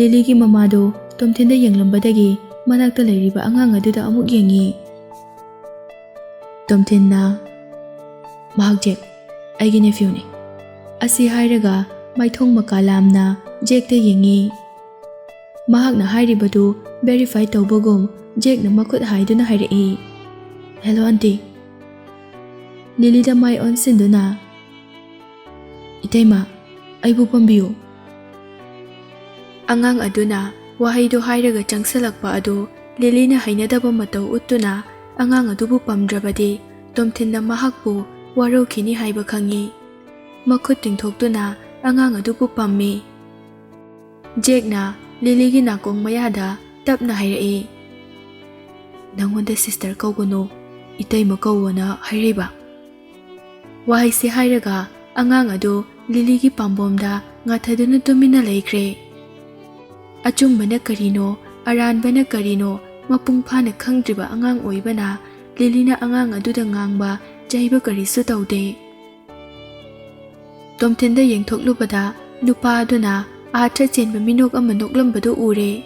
ꯂꯤꯂꯤꯒꯤ ꯃꯃꯥꯗꯣ ꯇꯣꯝꯊꯤꯟꯗ ꯌꯦꯡꯂꯝꯕꯗꯒꯤ ꯃꯅꯥꯛꯇ ꯂꯩꯔꯤꯕ ꯑꯉꯥꯡ ꯑꯗꯨꯗ ꯑꯃꯨꯛ ꯌꯦꯡꯉꯤ꯫ ꯇꯣꯝꯊꯤꯟꯅ "ꯃꯍꯥꯛ ꯖꯦꯛ, ꯑꯩꯒꯤ ꯅꯦꯐ꯭ꯌꯨꯅꯤ" ꯑꯁꯤ ꯍꯥꯏꯔꯒ ꯃꯥꯏꯊꯣꯡ ꯃꯀꯥ ꯂꯥꯝꯅ ꯖꯦꯛꯇ ꯌꯦꯡꯉꯤ꯫ ꯃꯍꯥꯛꯅ ꯍꯥꯏꯔꯤꯕꯗꯨ ꯚꯦꯔꯤꯐꯥꯏ ꯇꯧꯕꯒꯨꯝ ꯖꯦꯛꯅ ꯃꯈꯨꯠ ꯍꯥꯏꯗꯨꯅ ꯍꯥꯏꯔꯛꯏ꯫ "Hello aunty." ꯂꯤꯂꯤꯗ ꯃꯥꯏ ꯑꯣꯟꯁꯤꯟꯗꯨꯅ "ꯏꯇꯩꯃ, ꯑꯩꯕꯨ ꯄꯥꯝꯕꯤꯌꯨ." ꯑꯉꯥꯡ ꯑꯗꯨꯅ ꯋꯥꯍꯩꯗꯨ ꯍꯥꯏꯔꯒ ꯆꯪꯁꯤꯜꯂꯛꯄ ꯑꯗꯨ ꯂꯤꯂꯤꯅ ꯍꯩꯅꯗꯕ ꯃꯇꯧ ꯎꯠꯇꯨꯅ ꯑꯉꯥꯡ ꯑꯗꯨꯕꯨ ꯄꯥꯝꯗ꯭ꯔꯕꯗꯤ ꯇꯣꯝꯊꯤꯟꯅ ꯃꯍꯥꯛꯄꯨ ꯋꯥꯔꯧꯈꯤꯅꯤ ꯍꯥꯏꯕ ꯈꯪꯉꯤ꯫ ꯃꯈꯨꯠ ꯇꯤꯡꯊꯣꯛꯇꯨꯅ ꯑꯉꯥꯡ ꯑꯗꯨꯕꯨ ꯄꯥꯝꯃꯤ꯫ ꯖꯦꯛꯅ ꯂꯤꯂꯤꯒꯤ ꯅꯥꯀꯣꯡ ꯃꯌꯥꯗ ꯇꯞꯅ ꯍꯥꯏꯔꯛꯏ, "ꯅꯪꯉꯣꯟꯗ ꯁꯤꯁꯇꯔ ꯀꯧꯒꯅꯨ, ꯏꯇꯩꯃ ꯀꯧꯋꯣꯅ ꯍꯥꯏꯔꯤꯕ." ꯋꯥꯍꯩꯁꯤ ꯍꯥꯏꯔꯒ ꯑꯉꯥꯡ ꯑꯗꯨ ꯂꯤꯂꯤꯒꯤ ꯄꯥꯝꯕꯣꯝꯗ ꯉꯥꯊꯗꯨꯅ ꯇꯨꯃꯤꯟꯅ ꯂꯩꯈ꯭ꯔꯦ꯫ ꯑꯆꯨꯝꯕꯅ ꯀꯔꯤꯅꯣ, ꯑꯔꯥꯟꯕꯅ ꯀꯔꯤꯅꯣ ꯃꯄꯨꯡ ꯐꯥꯅ ꯈꯪꯗ꯭ꯔꯤꯕ ꯑꯉꯥꯡ ꯑꯣꯏꯕꯅ ꯂꯤꯂꯤꯅ ꯑꯉꯥꯡ ꯑꯗꯨꯗ ꯉꯥꯡꯕ ꯆꯩꯕ ꯀꯔꯤꯁꯨ ꯇꯧꯗꯦ꯫ ꯇꯣꯝꯊꯤꯟꯗ ꯌꯦꯡꯊꯣꯛꯂꯨꯕꯗ ꯅꯨꯄꯥ ꯑꯗꯨꯅ ꯑꯥꯔꯊ ꯆꯦꯟꯕ ꯃꯤꯅꯣꯛ ꯑꯃ ꯅꯣꯛꯂꯝꯕꯗꯨ ꯎꯔꯦ꯫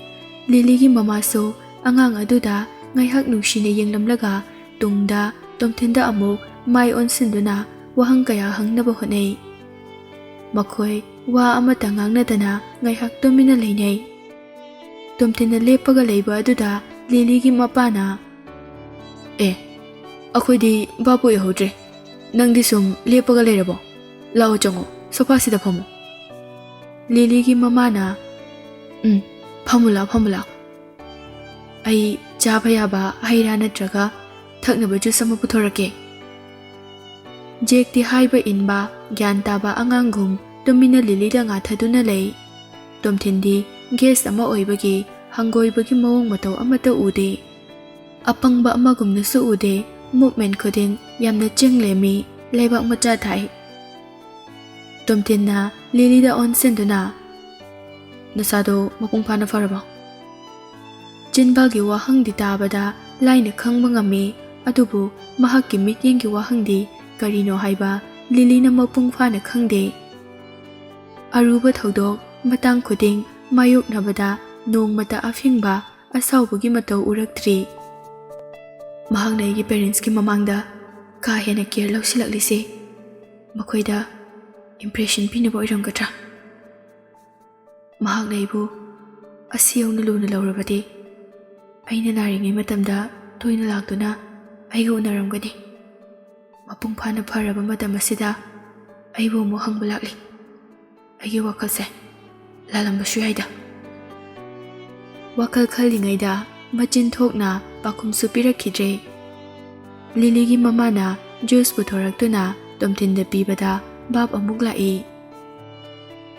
ꯂꯤꯂꯤꯒꯤ ꯃꯃꯥꯁꯨ ꯑꯉꯥꯡ ꯑꯗꯨꯗ ꯉꯥꯏꯍꯥꯛ ꯅꯨꯡꯁꯤꯅ ꯌꯦꯡꯂꯝꯂꯒ ꯇꯨꯡꯗ ꯇꯣꯝꯊꯤꯟꯗ ꯑꯃꯨꯛ ꯃꯥꯏ ꯑꯣꯟꯁꯤꯟꯗꯨꯅ ꯋꯥꯍꯪ ꯀꯌꯥ ꯍꯪꯅꯕ ꯍꯣꯠꯅꯩ꯫ ꯃꯈꯣꯏ ꯋꯥ ꯑꯃꯠꯇ ꯉꯥꯡꯅꯗꯅ ꯉꯥꯏꯍꯥꯛ ꯇꯨꯃꯤꯟꯅ ꯂꯩꯅꯩ꯫ ꯇꯣꯝꯊꯤꯟꯅ ꯂꯦꯞꯄꯒ ꯂꯩꯕ ꯑꯗꯨꯗ ꯂꯤꯂꯤꯒꯤ ꯃꯄꯥꯅ "ꯑꯩꯈꯣꯏꯗꯤ ꯚꯥꯞ ꯑꯣꯏꯍꯧꯗ꯭ꯔꯦ. ꯅꯪꯗꯤ ꯁꯨꯝ ꯂꯦꯞꯄꯒ ꯂꯩꯔꯕꯣ? ꯂꯥꯛꯑꯣ ꯆꯪꯉꯣ, ꯁꯣꯐꯥꯁꯤꯗ ꯐꯝꯃꯨ." ꯂꯤꯂꯤꯒꯤ ꯃꯃꯥꯅ ꯐꯝꯃꯨ ꯂꯥꯎ. ꯑꯩ ꯆꯥꯕ ꯌꯥꯕ ꯍꯩ ꯔꯥ ꯅꯠꯇ꯭ꯔꯒ ꯊꯛꯅꯕ ꯖꯨꯁ ꯑꯃ ꯄꯨꯊꯣꯔꯛꯀꯦ." ꯖꯦꯛꯇꯤ ꯍꯥꯏꯕ ꯏꯟꯕ ꯒ꯭ꯌꯥꯟ ꯇꯥꯕ ꯑꯉꯥꯡꯒꯨꯝ ꯇꯨꯃꯤꯟꯅ ꯂꯤꯂꯤꯗ ꯉꯥꯊꯗꯨꯅ ꯂꯩ꯫ ꯇꯣꯝꯊꯤꯟꯗꯤ ꯒꯦꯁ ꯑꯃ ꯑꯣꯏꯕꯒꯤ ꯍꯪꯒꯣꯏꯕꯒꯤ ꯃꯑꯣꯡ ꯃꯇꯧ ꯑꯃꯠꯇ ꯎꯗꯦ꯫ ꯑꯄꯪꯕ ꯑꯃꯒꯨꯝꯅꯁꯨ ꯎꯗꯦ, ꯃꯨꯞꯃꯦꯟ ꯈꯨꯗꯤꯡ ꯌꯥꯝꯅ ꯆꯤꯡꯂꯦꯝꯃꯤ, ꯂꯩꯕꯥꯛ ꯃꯆꯥ ꯊꯥꯏ꯫ ꯇꯣꯝꯊꯤꯟꯅ ꯂꯤꯂꯤꯗ ꯑꯣꯟꯁꯤꯟꯗꯨꯅ "ꯅꯁꯥꯗꯣ ꯃꯄꯨꯡ ꯐꯥꯅ ꯐꯔꯕꯣ?" ꯆꯤꯟꯕꯥꯜꯒꯤ ꯋꯥꯍꯪꯗꯤ ꯇꯥꯕꯗ ꯂꯥꯏꯅ ꯈꯪꯕ ꯉꯝꯃꯤ, ꯑꯗꯨꯕꯨ ꯃꯍꯥꯛꯀꯤ ꯃꯤꯠꯌꯦꯡꯒꯤ ꯋꯥꯍꯪꯗꯤ ꯀꯔꯤꯅꯣ ꯍꯥꯏꯕ ꯂꯤꯂꯤꯅ ꯃꯄꯨꯡ ꯐꯥꯅ ꯈꯪꯗꯦ꯫ ꯑꯔꯨꯕ ꯊꯧꯗꯣꯛ ꯃꯇꯥꯡ ꯈꯨꯗꯤꯡ ꯃꯥꯌꯣꯛꯅꯕꯗ ꯅꯣꯡꯃꯇ ꯑꯐꯤꯡꯕ, ꯑꯁꯥꯎꯕꯒꯤ ꯃꯇꯧ ꯎꯔꯛꯇ꯭ꯔꯤ꯫ ꯃꯍꯥꯛꯅ ꯑꯩꯒꯤ ꯄꯦꯔꯦꯟꯁꯀꯤ ꯃꯃꯥꯡꯗ ꯀꯥ ꯍꯦꯟꯅ ꯀꯦꯌꯔ ꯂꯧꯁꯤꯜꯂꯛꯂꯤꯁꯤ ꯃꯈꯣꯏꯗ ꯏꯝꯄ꯭ꯔꯦꯁꯟ ꯄꯤꯅꯕ ꯑꯣꯏꯔꯝꯒꯗ꯭ꯔꯥ? ꯃꯍꯥꯛꯅ ꯑꯩꯕꯨ ꯑꯁꯤ ꯌꯧꯅ ꯂꯨꯅ ꯂꯧꯔꯕꯗꯤ ꯑꯩꯅ ꯅꯥꯔꯤꯉꯩ ꯃꯇꯝꯗ ꯇꯣꯏꯅ ꯂꯥꯛꯇꯨꯅ ꯑꯩꯒ ꯎꯅꯔꯝꯒꯅꯤ꯫ ꯃꯄꯨꯡ ꯐꯥꯅ ꯐꯔꯕ ꯃꯇꯝ ꯑꯁꯤꯗ ꯑꯩꯕꯨ ꯑꯃꯨꯛ ꯍꯪꯕ ꯂꯥꯛꯂꯤ꯫ ꯑꯩꯒꯤ ꯋꯥꯈꯜꯁꯦ ꯂꯥꯜꯂꯝꯕꯁꯨ ꯌꯥꯏꯗ." ꯋꯥꯈꯜ ꯈꯜꯂꯤꯉꯩꯗ ꯃꯆꯤꯟ ꯊꯣꯛꯅ ꯄꯥꯎꯈꯨꯝꯁꯨ ꯄꯤꯔꯛꯈꯤꯗ꯭ꯔꯦ꯫ ꯂꯤꯂꯤꯒꯤ ꯃꯃꯥꯅ ꯖꯨꯁ ꯄꯨꯊꯣꯔꯛꯇꯨꯅ ꯇꯣꯝꯊꯤꯟꯗ ꯄꯤꯕꯗ ꯚꯥꯞ ꯑꯃꯨꯛ ꯂꯥꯛꯏ꯫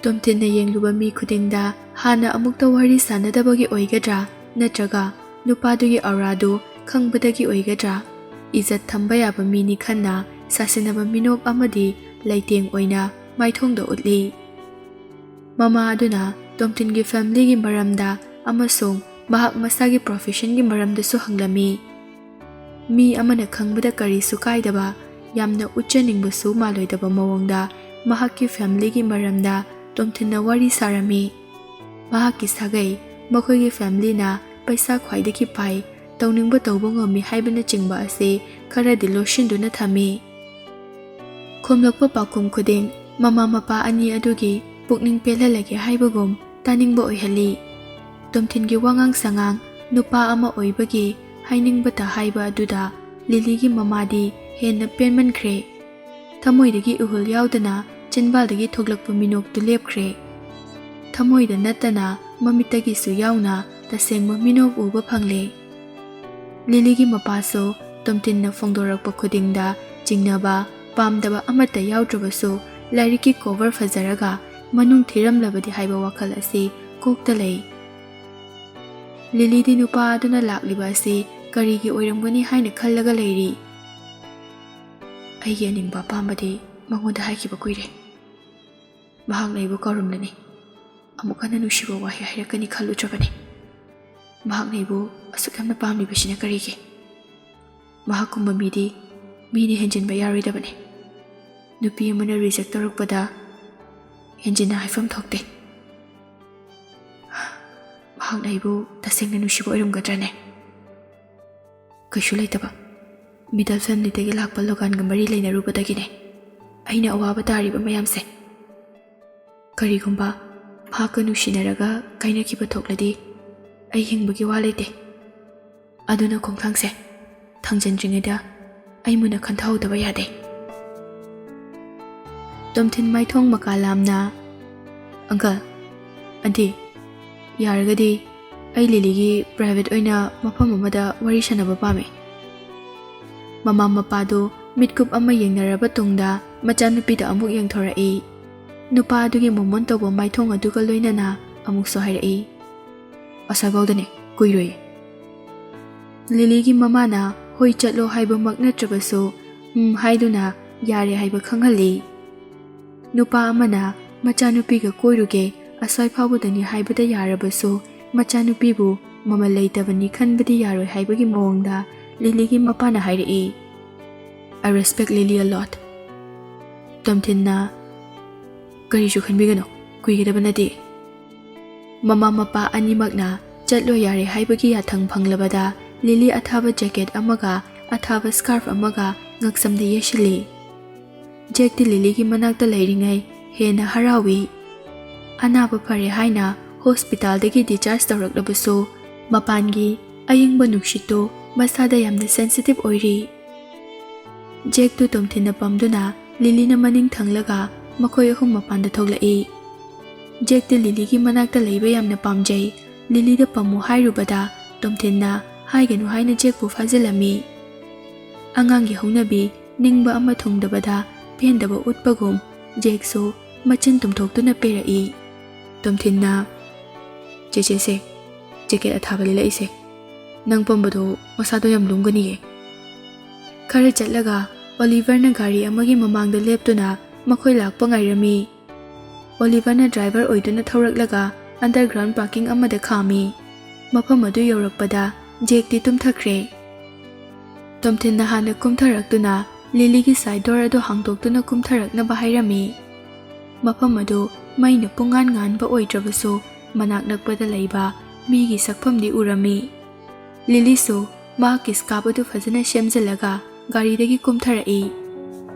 ꯇꯣꯝꯊꯤꯟꯅ ꯌꯦꯡꯂꯨꯕ ꯃꯤ ꯈꯨꯗꯤꯡꯗ ꯍꯥꯟꯅ ꯑꯃꯨꯛꯇ ꯋꯥꯔꯤ ꯁꯥꯅꯗꯕꯒꯤ ꯑꯣꯏꯒꯗ꯭ꯔꯥ, ꯅꯠꯇ꯭ꯔꯒ ꯅꯨꯄꯥꯗꯨꯒꯤ ꯑꯧꯔꯥꯗꯨ ꯈꯪꯕꯗꯒꯤ ꯑꯣꯏꯒꯗ꯭ꯔꯥ? ꯏꯖꯠ ꯊꯝꯕ ꯌꯥꯕ ꯃꯤꯅꯤ ꯈꯟꯅ ꯁꯥꯁꯤꯟꯅꯕ ꯃꯤꯅꯣꯛ ꯑꯃꯗꯤ ꯂꯩꯇꯦꯡ ꯑꯣꯏꯅ ꯃꯥꯏꯊꯣꯡꯗ ꯎꯠꯂꯤ꯫ ꯃꯃꯥ ꯑꯗꯨꯅ ꯇꯣꯝꯊꯤꯟꯒꯤ ꯐꯦꯃꯤꯂꯤꯒꯤ ꯃꯔꯝꯗ ꯑꯃꯁꯨꯡ ꯃꯍꯥꯛ ꯃꯁꯥꯒꯤ ꯄ꯭ꯔꯣꯐꯦꯁꯟꯒꯤ ꯃꯔꯝꯗꯁꯨ ꯍꯪꯂꯝꯃꯤ꯫ ꯃꯤ ꯑꯃꯅ ꯈꯪꯕꯗ ꯀꯔꯤꯁꯨ ꯀꯥꯏꯗꯕ, ꯌꯥꯝꯅ ꯎꯠꯆꯅꯤꯡꯕꯁꯨ ꯃꯥꯜꯂꯣꯏꯗꯕ ꯃꯑꯣꯡꯗ ꯃꯍꯥꯛꯀꯤ ꯐꯦꯃꯤꯂꯤꯒꯤ ꯃꯔꯝꯗ ꯇꯣꯝꯊꯤꯟꯅ ꯋꯥꯔꯤ ꯁꯥꯔꯝꯃꯤ꯫ ꯃꯍꯥꯛꯀꯤ ꯁꯥꯒꯩ, ꯃꯈꯣꯏꯒꯤ ꯐꯦꯃꯤꯂꯤꯅ ꯄꯩꯁꯥ ꯈ꯭ꯋꯥꯏꯗꯒꯤ ꯄꯥꯏ, ꯇꯧꯅꯤꯡꯕ ꯇꯧꯕ ꯉꯝꯃꯤ ꯍꯥꯏꯕꯅꯆꯤꯡꯕ ꯑꯁꯤ ꯈꯔꯗꯤ ꯂꯣꯠꯁꯤꯟꯗꯨꯅ ꯊꯝꯃꯤ꯫ ꯈꯨꯝꯂꯛꯄ ꯄꯥꯎꯈꯨꯝ ꯈꯨꯗꯤꯡ ꯃꯃꯥ ꯃꯄꯥ ꯑꯅꯤ ꯑꯗꯨꯒꯤ ꯄꯨꯛꯅꯤꯡ ꯄꯦꯜꯍꯜꯂꯒꯦ ꯍꯥꯏꯕꯒꯨꯝ ꯇꯥꯅꯤꯡꯕ ꯑꯣꯏꯍꯜꯂꯤ꯫ ꯇꯣꯝꯊꯤꯟꯒꯤ ꯋꯥꯉꯥꯡ ꯁꯉꯥꯡ ꯅꯨꯄꯥ ꯑꯃ ꯑꯣꯏꯕꯒꯤ ꯍꯥꯏꯅꯤꯡꯕꯇ ꯍꯥꯏꯕ ꯑꯗꯨꯗ ꯂꯤꯂꯤꯒꯤ ꯃꯃꯥꯗꯤ ꯍꯦꯟꯅ ꯄꯦꯟꯃꯟꯈ꯭ꯔꯦ꯫ ꯊꯃꯣꯏꯗꯒꯤ ꯏꯍꯨꯜ ꯌꯥꯎꯗꯅ ꯆꯤꯟꯕꯥꯜꯗꯒꯤ ꯊꯣꯛꯂꯛꯄ ꯃꯤꯅꯣꯛꯇꯨ ꯂꯦꯞꯈ꯭ꯔꯦ꯫ ꯊꯃꯣꯏꯗ ꯅꯠꯇꯅ ꯃꯃꯤꯠꯇꯒꯤꯁꯨ ꯌꯥꯎꯅ ꯇꯁꯦꯡꯕ ꯃꯤꯅꯣꯛ ꯎꯕ ꯐꯪꯂꯦ꯫ ꯂꯤꯂꯤꯒꯤ ꯃꯄꯥꯁꯨ ꯇꯣꯝꯊꯤꯟꯅ ꯐꯣꯡꯗꯣꯔꯛꯄ ꯈꯨꯗꯤꯡꯗ ꯆꯤꯡꯅꯕ ꯄꯥꯝꯗꯕ ꯑꯃꯠꯇ ꯌꯥꯎꯗ꯭ꯔꯕꯁꯨ ꯂꯥꯏꯔꯤꯛꯀꯤ ꯀꯣꯚꯔ ꯐꯖꯔꯒ ꯃꯅꯨꯡ ꯊꯤꯔꯝꯂꯕꯗꯤ ꯍꯥꯏꯕ ꯋꯥꯈꯜ ꯑꯁꯤ ꯀꯣꯛꯇ ꯂꯩ꯫ ꯂꯤꯂꯤꯗꯤ ꯅꯨꯄꯥ ꯑꯗꯨꯅ ꯂꯥꯛꯂꯤꯕ ꯑꯁꯤ ꯀꯔꯤꯒꯤ ꯑꯣꯏꯔꯝꯒꯅꯤ ꯍꯥꯏꯅ ꯈꯜꯂꯒ ꯂꯩꯔꯤ꯫ ꯑꯩꯒꯤ ꯑꯅꯤꯡꯕ ꯑꯄꯥꯝꯕꯗꯤ ꯃꯉꯣꯟꯗ ꯍꯥꯏꯈꯤꯕ ꯀꯨꯏꯔꯦ꯫ ꯃꯍꯥꯛꯅ ꯑꯩꯕꯨ ꯀꯧꯔꯝꯂꯅꯤ, ꯑꯃꯨꯛ ꯍꯟꯅ ꯅꯨꯡꯁꯤꯕ ꯋꯥꯍꯩ ꯍꯥꯏꯔꯛꯀꯅꯤ ꯈꯜꯂꯨꯗ꯭ꯔꯕꯅꯤ꯫ ꯃꯍꯥꯛꯅ ꯑꯩꯕꯨ ꯑꯁꯨꯛ ꯌꯥꯝꯅ ꯄꯥꯝꯂꯤꯕꯁꯤꯅ ꯀꯔꯤꯒꯤ? ꯃꯍꯥꯛꯀꯨꯝꯕ ꯃꯤꯗꯤ ꯃꯤꯅ ꯍꯦꯟꯖꯤꯟꯕ ꯌꯥꯔꯣꯏꯗꯕꯅꯤ꯫ ꯅꯨꯄꯤ ꯑꯃꯅ ꯔꯤꯖꯦꯛ ꯇꯧꯔꯛꯄꯗ ꯍꯦꯟꯖꯤꯟꯅ ꯍꯥꯏꯐꯝ ꯊꯣꯛꯇꯦ꯫ ꯃꯍꯥꯛꯅ ꯑꯩꯕꯨ ꯇꯁꯦꯡꯅ ꯅꯨꯡꯁꯤꯕ ꯑꯣꯏꯔꯝꯒꯗ꯭ꯔꯅꯦ? ꯀꯩꯁꯨ ꯂꯩꯇꯕ ꯃꯤꯗꯜ ꯐꯦꯃꯤꯂꯤꯗꯒꯤ ꯂꯥꯛꯄ ꯂꯣꯒꯥꯟꯒ ꯃꯔꯤ ꯂꯩꯅꯔꯨꯕꯗꯒꯤꯅꯦ ꯑꯩꯅ ꯑꯋꯥꯕ ꯇꯥꯔꯤꯕ ꯃꯌꯥꯝꯁꯦ꯫ ꯀꯔꯤꯒꯨꯝꯕ ꯃꯍꯥꯛꯀ ꯅꯨꯡꯁꯤꯅꯔꯒ ꯀꯥꯏꯅꯈꯤꯕ ꯊꯣꯛꯂꯗꯤ ꯑꯩ ꯍꯤꯡꯕꯒꯤ ꯋꯥ ꯂꯩꯇꯦ꯫ ꯑꯗꯨꯅ ꯈꯣꯡꯊꯥꯡꯁꯦ ꯊꯥꯡꯖꯤꯟꯗ꯭ꯔꯤꯉꯩꯗ ꯑꯩ ꯃꯨꯟꯅ ꯈꯟꯊꯍꯧꯗꯕ ꯌꯥꯗꯦ꯫ ꯇꯣꯝꯊꯤꯟ ꯃꯥꯏꯊꯣꯡ ꯃꯀꯥ ꯂꯥꯝꯅ, ꯑꯪꯀꯜ, ꯑꯟꯇꯤ, ꯌꯥꯔꯒꯗꯤ ꯑꯩ ꯂꯤꯂꯤꯒꯤ ꯄ꯭ꯔꯥꯏꯚꯦꯠ ꯑꯣꯏꯅ ꯃꯐꯝ ꯑꯃꯗ ꯋꯥꯔꯤ ꯁꯥꯟꯅꯕ ꯄꯥꯝꯃꯤ꯫ ꯃꯃꯥ ꯃꯄꯥꯗꯨ ꯃꯤꯠꯀꯨꯞ ꯑꯃ ꯌꯦꯡꯅꯔꯕ ꯇꯨꯡꯗ ꯃꯆꯥꯅꯨꯄꯤꯗ ꯑꯃꯨꯛ ꯌꯦꯡꯊꯣꯔꯛꯏ꯫ ꯅꯨꯄꯥ ꯑꯗꯨꯒꯤ ꯃꯣꯃꯣꯟ ꯇꯧꯕ ꯃꯥꯏꯊꯣꯡ ꯑꯗꯨꯒ ꯂꯣꯏꯅꯅ ꯑꯃꯨꯛꯁꯨ ꯍꯥꯏꯔꯛꯏ, ꯑꯁꯥꯏꯐꯥꯎꯗꯅꯦ, ꯀꯨꯏꯔꯣꯏꯌꯦ꯫ ꯂꯤꯂꯤꯒꯤ ꯃꯃꯥꯅ ꯍꯣꯏ ꯆꯠꯂꯣ ꯍꯥꯏꯕꯃꯛ ꯅꯠꯇ꯭ꯔꯕꯁꯨ ꯍꯥꯏꯗꯨꯅ ꯌꯥꯔꯦ ꯍꯥꯏꯕ ꯈꯪꯍꯜꯂꯤ꯫ ꯅꯨꯄꯥ ꯑꯃꯅ ꯃꯆꯥꯅꯨꯄꯤꯒ ꯀꯣꯏꯔꯨꯒꯦ ꯑꯁ꯭ꯋꯥꯏ ꯐꯥꯎꯕꯗꯅꯤ ꯍꯥꯏꯕꯗ ꯌꯥꯔꯕꯁꯨ ꯃꯆꯥꯅꯨꯄꯤꯕꯨ ꯃꯃꯜ ꯂꯩꯇꯕꯅꯤ ꯈꯟꯕꯗꯤ ꯌꯥꯔꯣꯏ ꯍꯥꯏꯕꯒꯤ ꯃꯑꯣꯡꯗ ꯂꯤꯂꯤꯒꯤ ꯃꯄꯥꯅ ꯍꯥꯏꯔꯛꯏ꯫ I respect Lily a lot. ꯇꯣꯝꯊꯤꯟꯅ, ꯀꯔꯤꯁꯨ ꯈꯟꯕꯤꯒꯅꯨ, ꯀꯨꯏꯒꯗꯕ ꯅꯠꯇꯦ꯫ ꯃꯃꯥ ꯃꯄꯥ ꯑꯅꯤꯃꯛꯅ ꯆꯠꯂꯣ ꯌꯥꯔꯦ ꯍꯥꯏꯕꯒꯤ ꯌꯥꯊꯪ ꯐꯪꯂꯕꯗ ꯂꯤꯂꯤ ꯑꯊꯥꯕ ꯖꯦꯀꯦꯠ ꯑꯃꯒ ꯑꯊꯥꯕ ꯁ꯭ꯀꯥꯔꯐ ꯑꯃꯒ ꯉꯛꯁꯝꯗ ꯌꯦꯠꯁꯤꯜꯂꯤ꯫ ꯖꯦꯛꯇꯤ ꯂꯤꯂꯤꯒꯤ ꯃꯅꯥꯛꯇ ꯂꯩꯔꯤꯉꯩ ꯍꯦꯟꯅ ꯍꯔꯥꯎꯏ꯫ ꯑꯅꯥꯕ ꯐꯔꯦ ꯍꯥꯏꯅ ꯍꯣꯁꯄꯤꯇꯥꯜꯗꯒꯤ ꯗꯤꯆꯥꯔꯖ ꯇꯧꯔꯛꯂꯕꯁꯨ ꯃꯄꯥꯟꯒꯤ ꯑꯏꯪꯕ ꯅꯨꯡꯁꯤꯠꯇꯨ ꯃꯁꯥꯗ ꯌꯥꯝꯅ ꯁꯦꯟꯁꯤꯇꯤꯚ ꯑꯣꯏꯔꯤ꯫ ꯖꯦꯛꯇꯨ ꯇꯣꯝꯊꯤꯟꯅ ꯄꯝꯗꯨꯅ ꯂꯤꯂꯤꯅ ꯃꯅꯤꯡ ꯊꯪꯂꯒ ꯃꯈꯣꯏ ꯑꯍꯨꯝ ꯃꯄꯥꯟꯗ ꯊꯣꯛꯂꯛꯏ꯫ ꯖꯦꯛꯇꯤ ꯂꯤꯂꯤꯒꯤ ꯃꯅꯥꯛꯇ ꯂꯩꯕ ꯌꯥꯝꯅ ꯄꯥꯝꯖꯩ꯫ ꯂꯤꯂꯤꯗ ꯄꯝꯃꯨ ꯍꯥꯏꯔꯨꯕꯗ ꯇꯣꯝꯊꯤꯟꯅ ꯍꯥꯏꯒꯅꯨ ꯍꯥꯏꯅ ꯖꯦꯛꯄꯨ ꯐꯥꯖꯤꯜꯂꯝꯃꯤ꯫ ꯑꯉꯥꯡꯒꯤ ꯍꯧꯅꯕꯤ ꯅꯤꯡꯕ ꯑꯃ ꯊꯨꯡꯗꯕꯗ ꯄꯦꯟꯗꯕ ꯎꯠꯄꯒꯨꯝ ꯖꯦꯛꯁꯨ ꯃꯆꯤꯟ ꯇꯨꯝꯊꯣꯛꯇꯨꯅ ꯄꯦꯔꯛꯏ꯫ ꯇꯣꯝꯊꯤꯟꯅ, ꯆꯦꯆꯦꯁꯦ, ꯖꯦꯀꯦꯠ ꯑꯊꯥꯕ ꯂꯤꯂꯛꯏꯁꯦ, ꯅꯪ ꯄꯝꯕꯗꯣ ꯃꯁꯥꯗꯣ ꯌꯥꯝ ꯂꯨꯝꯒꯅꯤꯌꯦ꯫ ꯈꯔ ꯆꯠꯂꯒ ꯑꯣꯂꯤꯚꯔꯅ ꯒꯥꯔꯤ ꯑꯃꯒꯤ ꯃꯃꯥꯡꯗ ꯂꯦꯞꯇꯨꯅ ꯃꯈꯣꯏ ꯂꯥꯛꯄ ꯉꯥꯏꯔꯝꯃꯤ꯫ ꯑꯣꯂꯤꯚꯔꯅ ꯗ꯭ꯔꯥꯏꯚꯔ ꯑꯣꯏꯗꯨꯅ ꯊꯧꯔꯛꯂꯒ ꯑꯟꯗꯔꯒ꯭ꯔꯥꯎꯟ ꯄꯥꯔꯀꯤꯡ ꯑꯃꯗ ꯈꯥꯝꯃꯤ꯫ ꯃꯐꯝ ꯑꯗꯨ ꯌꯧꯔꯛꯄꯗ ꯖꯦꯛꯇꯤ ꯇꯨꯝꯊꯈ꯭ꯔꯦ꯫ ꯇꯣꯝꯊꯤꯟꯅ ꯍꯥꯟꯅ ꯀꯨꯝꯊꯔꯛꯇꯨꯅ ꯂꯤꯂꯤꯒꯤ ꯁꯥꯏꯠ ꯗꯣꯔ ꯑꯗꯨ ꯍꯥꯡꯗꯣꯛꯇꯨꯅ ꯀꯨꯝꯊꯔꯛꯅꯕ ꯍꯥꯏꯔꯝꯃꯤ꯫ ꯃꯐꯝ ꯑꯗꯨ ꯃꯩꯅ ꯄꯨꯡꯉꯥꯟ ꯉꯥꯟꯕ ꯑꯣꯏꯗ꯭ꯔꯕꯁꯨ ꯃꯅꯥꯛ ꯅꯛꯄꯗ ꯂꯩꯕ ꯃꯤꯒꯤ ꯁꯛꯐꯝꯗꯤ ꯎꯔꯝꯃꯤ꯫ ꯂꯤꯂꯤꯁꯨ ꯃꯍꯥꯛꯀꯤ ꯁ꯭ꯀꯥꯔꯐ ꯑꯗꯨ ꯐꯖꯅ ꯁꯦꯝꯖꯤꯜꯂꯒ ꯒꯥꯔꯤꯗꯒꯤ ꯀꯨꯝꯊꯔꯛꯏ꯫